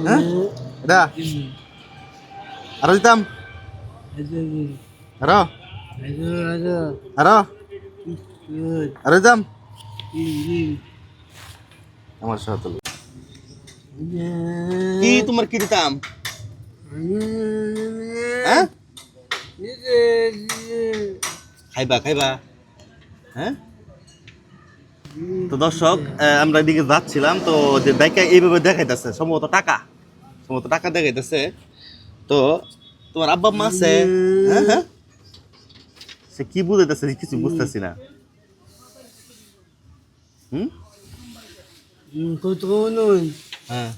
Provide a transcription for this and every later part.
হ্যাঁ এটা আরো দিতাম আরো আরো আরো দিতাম আমার সাথে কি তোমার কি দিতাম হ্যাঁ খাইবা খাইবা হ্যাঁ তো দর্শক আমরা এদিকে যাচ্ছিলাম তো যে দেখা এইভাবে দেখাইতেছে সম্ভবত টাকা দেখাইতেছে তো তোমার আব্বা আম্মা আছে হ্যাঁ হ্যাঁ সে কি বুঝাইতেছে কিছু বুঝতেছি না হ্যাঁ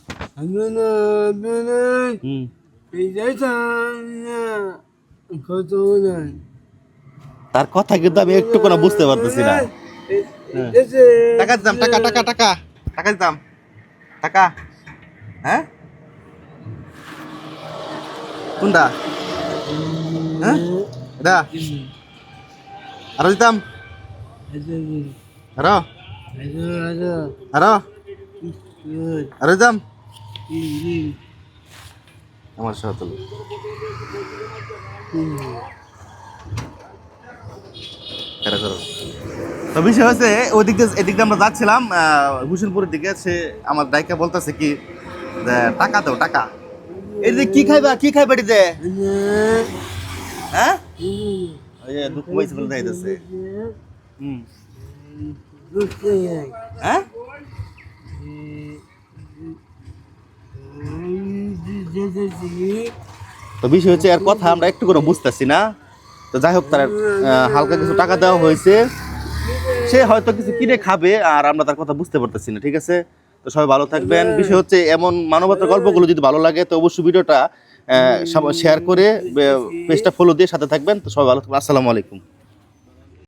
তার কথা কিন্তু আমি একটু কোনো বুঝতে পারতেছি না টাকা দিতাম টাকা দিতাম টাকা হ্যাঁ কোনটা হ্যাঁ এটা আরো দিতাম আরো আরো আরো দিতাম আমার সাথে তো বিষয় হচ্ছে এদিক দিয়ে আমরা যাচ্ছিলাম হুসেনপুরের দিকে সে আমার দায়িকা বলতেছে কি টাকা দাও টাকা এই যে কি খাইবা এটিতে হ্যাঁ ওই যে দুঃখ পাইছে বলে যাইতেছে হ্যাঁ তো বিষয় হচ্ছে এর কথা আমরা একটু করে বুঝতেছি না তো যাই হোক তার হালকা কিছু টাকা দেওয়া হয়েছে সে হয়তো কিছু কিনে খাবে আর আমরা তার কথা বুঝতে পারতেছি না ঠিক আছে তো সবাই ভালো থাকবেন বিষয় হচ্ছে এমন মানবতার গল্পগুলো যদি ভালো লাগে তো অবশ্যই ভিডিওটা শেয়ার করে পেজটা ফলো দিয়ে সাথে থাকবেন তো সবাই ভালো থাকবেন আসসালামু আলাইকুম